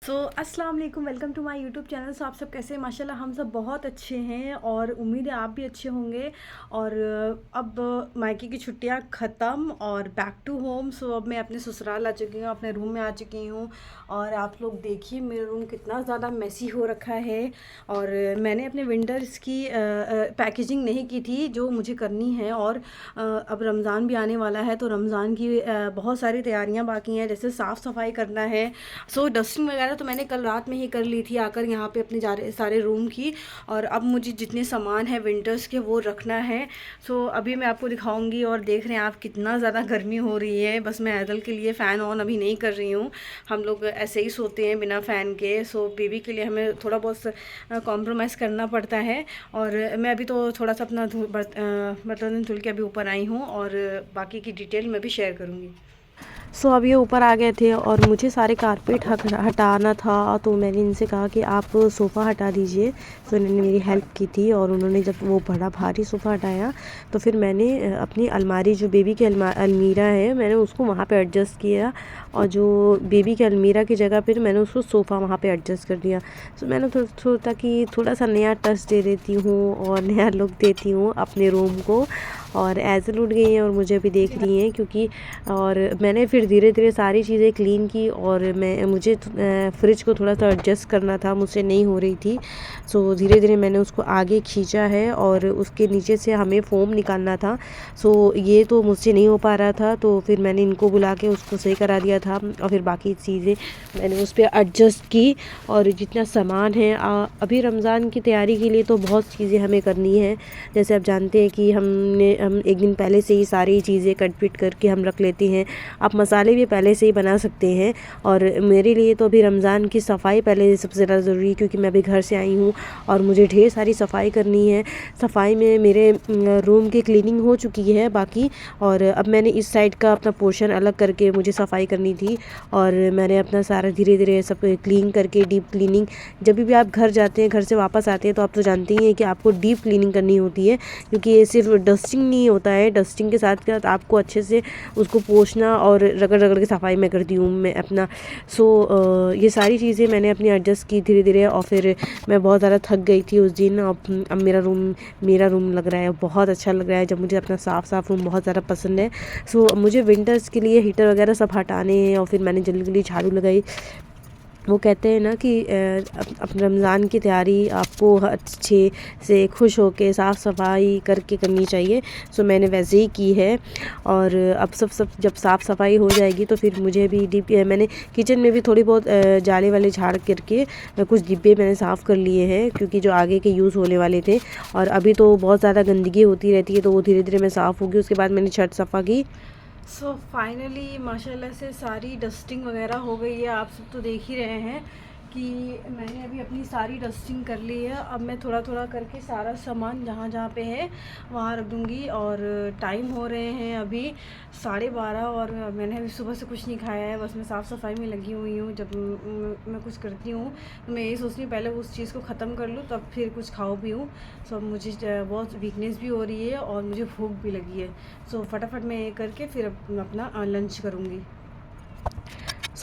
अस्सलाम वालेकुम, welcome to my YouTube channel. आप सब कैसे हैं? माशाल्लाह हम सब बहुत अच्छे हैं और उम्मीद है आप भी अच्छे होंगे। और अब मायके की छुट्टियां ख़त्म और बैक टू होम। अब मैं अपने ससुराल आ चुकी हूँ, अपने रूम में आ चुकी हूँ। और आप लोग देखिए मेरा रूम कितना ज़्यादा मेसी हो रखा है। और मैंने अपने विंटर्स की पैकेजिंग नहीं की थी जो मुझे करनी है। और अब रमज़ान भी आने वाला है तो रमज़ान की बहुत सारी तैयारियाँ बाकी हैं, जैसे साफ़ सफाई करना है। डस्टिंग वगैरह तो मैंने कल रात में ही कर ली थी आकर यहाँ पे अपने सारे रूम की। और अब मुझे जितने सामान है विंटर्स के वो रखना है। अभी मैं आपको दिखाऊंगी। और देख रहे हैं आप कितना ज़्यादा गर्मी हो रही है। बस मैं ऐदल के लिए फ़ैन ऑन अभी नहीं कर रही हूँ, हम लोग ऐसे ही सोते हैं बिना फ़ैन के। बेबी के लिए हमें थोड़ा बहुत कॉम्प्रोमाइज़ करना पड़ता है। और मैं अभी तो थोड़ा सा अपना बर्तन धुल के अभी ऊपर आई हूँ और बाकी की डिटेल मैं भी शेयर करूँगी। अब ये ऊपर आ गए थे और मुझे सारे कारपेट हटाना था, तो मैंने इनसे कहा कि आप सोफ़ा हटा दीजिए। इन्होंने मेरी हेल्प की थी और उन्होंने जब वो बड़ा भारी सोफ़ा हटाया तो फिर मैंने अपनी अलमारी, जो बेबी की अलमीरा है, मैंने उसको वहाँ पे एडजस्ट किया। और जो बेबी की अलमीरा की जगह पर मैंने उसको सोफ़ा वहाँ पे एडजस्ट कर दिया। मैंने सोचा कि थोड़ा सा नया टच दे देती हूँ और नया लुक देती हूँ अपने रूम को। और ऐसे उठ गई हैं और मुझे भी देख रही हैं, क्योंकि और मैंने फिर धीरे धीरे सारी चीज़ें क्लीन की। और मुझे फ्रिज को थोड़ा सा एडजस्ट करना था, मुझसे नहीं हो रही थी। धीरे धीरे मैंने उसको आगे खींचा है और उसके नीचे से हमें फ़ोम निकालना था। ये तो मुझसे नहीं हो पा रहा था, तो फिर मैंने इनको बुला के उसको सही करा दिया था। और फिर बाकी चीज़ें मैंने उस पर एडजस्ट की। और जितना सामान है अभी रमज़ान की तैयारी के लिए तो बहुत चीज़ें हमें करनी है। जैसे आप जानते हैं कि हम एक दिन पहले से ही सारी चीज़ें कट पिट करके हम रख लेते हैं। आप मसाले भी पहले से ही बना सकते हैं। और मेरे लिए तो अभी रमज़ान की सफ़ाई पहले सबसे ज़्यादा ज़रूरी है, क्योंकि मैं अभी घर से आई हूँ और मुझे ढेर सारी सफ़ाई करनी है। सफ़ाई में मेरे रूम की क्लीनिंग हो चुकी है बाकी। और अब मैंने इस साइड का अपना पोर्शन अलग करके मुझे सफ़ाई करनी थी। और मैंने अपना सारा धीरे धीरे सब क्लीन करके, डीप क्लीनिंग, जब भी आप घर जाते हैं, घर से वापस आते हैं, तो आप तो जानते ही हैं कि आपको डीप क्लीनिंग करनी होती है, क्योंकि ये सिर्फ डस्टिंग नहीं होता है। डस्टिंग के साथ साथ आपको अच्छे से उसको पोंछना और रगड़ रगड़ के सफाई मैं करती हूँ मैं अपना। ये सारी चीज़ें मैंने अपनी एडजस्ट की धीरे धीरे। और फिर मैं बहुत ज़्यादा थक गई थी उस दिन। अब मेरा रूम लग रहा है बहुत अच्छा लग रहा है, जब मुझे अपना साफ़ रूम बहुत ज़्यादा पसंद है। मुझे विंटर्स के लिए हीटर वगैरह सब हटाने हैं। और फिर मैंने जल्दी जल्दी झाड़ू लगाई। वो कहते हैं ना कि अब रमज़ान की तैयारी आपको अच्छे से खुश होके साफ़ सफाई करके करनी चाहिए। मैंने वैसे ही की है। और अब सब जब साफ़ सफाई हो जाएगी तो फिर मुझे भी मैंने किचन में भी थोड़ी बहुत जाले वाले झाड़ करके कुछ डिब्बे मैंने साफ़ कर लिए हैं, क्योंकि जो आगे के यूज़ होने वाले थे। और अभी तो बहुत ज़्यादा गंदगी होती रहती है, तो वो धीरे धीरे मैं साफ़ होगी। उसके बाद मैंने छत सफ़ा की। फाइनली माशाल्लाह से सारी डस्टिंग वगैरह हो गई है। आप सब तो देख ही रहे हैं कि मैंने अभी अपनी सारी डस्टिंग कर ली है। अब मैं थोड़ा थोड़ा करके सारा सामान जहाँ जहाँ पे है वहाँ रख दूँगी। और टाइम हो रहे हैं अभी 12:30 और मैंने अभी सुबह से कुछ नहीं खाया है, बस मैं साफ़ सफाई में लगी हुई हूँ। जब मैं कुछ करती हूँ तो मैं यही सोचती हूँ पहले उस चीज़ को ख़त्म कर लूँ तब फिर कुछ खाऊँ पीऊँ। अब मुझे बहुत वीकनेस भी हो रही है और मुझे भूख भी लगी है। फटाफट मैं ये करके फिर अपना लंच करूँगी।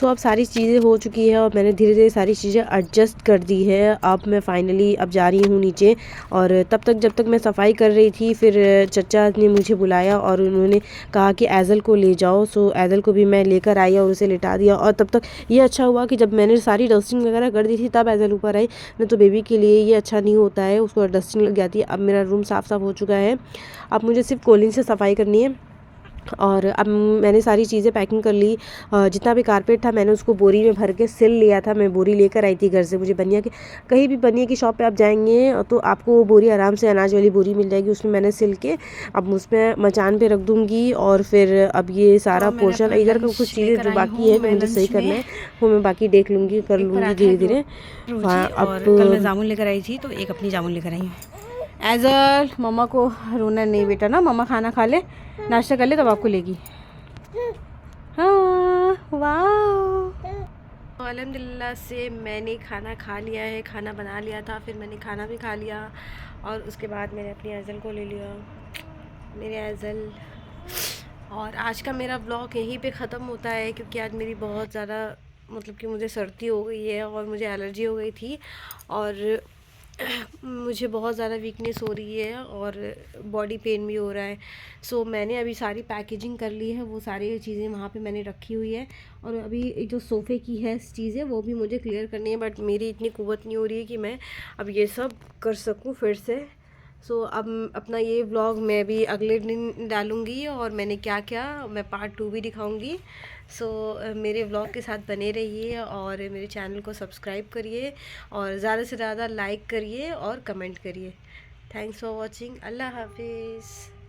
अब सारी चीज़ें हो चुकी है और मैंने धीरे धीरे सारी चीज़ें एडजस्ट कर दी है। अब मैं फाइनली अब जा रही हूँ नीचे। और जब तक मैं सफाई कर रही थी, फिर चचा ने मुझे बुलाया और उन्होंने कहा कि ऐज़ल को ले जाओ। ऐज़ल को भी मैं लेकर आई और उसे लिटा दिया। और तब तक ये अच्छा हुआ कि जब मैंने सारी डस्टिंग वगैरह कर दी थी तब ऐज़ल ऊपर आई, नहीं तो बेबी के लिए ये अच्छा नहीं होता है, उसको डस्टिंग लग जाती है। अब मेरा रूम साफ़ हो चुका है। अब मुझे सिर्फ कोलिन से सफाई करनी है। और अब मैंने सारी चीज़ें पैकिंग कर ली। जितना भी कारपेट था मैंने उसको बोरी में भर के सिल लिया था। मैं बोरी लेकर आई थी घर से। मुझे बनिया के कहीं भी बनिया की शॉप पे आप जाएंगे तो आपको वो बोरी आराम से, अनाज वाली बोरी मिल जाएगी। उसमें मैंने सिल के अब उसमें मचान पे रख दूँगी। और फिर अब ये सारा पोर्शन इधर का कुछ चीज़ें जो बाकी है जो मुझे सही करना है वो मैं बाकी देख लूँगी, कर लूँगी धीरे धीरे। और कल मैं जामुन लेकर आई थी तो एक अपनी जामुन लेकर आई हूँ। ऐज़ल मम्मा को रोना नहीं बेटा, ना मम्मा खाना खा ले, नाश्ता कर ले तब आपको लेगी। हाँ वाह। अल्हम्दुलिल्लाह से मैंने खाना खा लिया है, खाना बना लिया था, फिर मैंने खाना भी खा लिया। और उसके बाद मैंने अपनी ऐज़ल को ले लिया, मेरे ऐज़ल। और आज का मेरा ब्लॉग यहीं पे ख़त्म होता है, क्योंकि आज मेरी बहुत ज़्यादा मतलब कि मुझे सर्दी हो गई है और मुझे एलर्जी हो गई थी और मुझे बहुत ज़्यादा वीकनेस हो रही है और बॉडी पेन भी हो रहा है। सो मैंने अभी सारी पैकेजिंग कर ली है, वो सारी चीज़ें वहाँ पे मैंने रखी हुई है और अभी जो सोफ़े की है चीज़ें वो भी मुझे क्लियर करनी है, बट मेरी इतनी कुव्वत नहीं हो रही है कि मैं अब ये सब कर सकूँ फिर से। सो अब अपना ये व्लॉग मैं भी अगले दिन डालूँगी और मैंने क्या क्या, मैं पार्ट 2 भी दिखाऊँगी। सो मेरे व्लॉग के साथ बने रहिए और मेरे चैनल को सब्सक्राइब करिए और ज़्यादा से ज़्यादा लाइक करिए और कमेंट करिए। Thanks for watching. अल्लाह हाफिज़।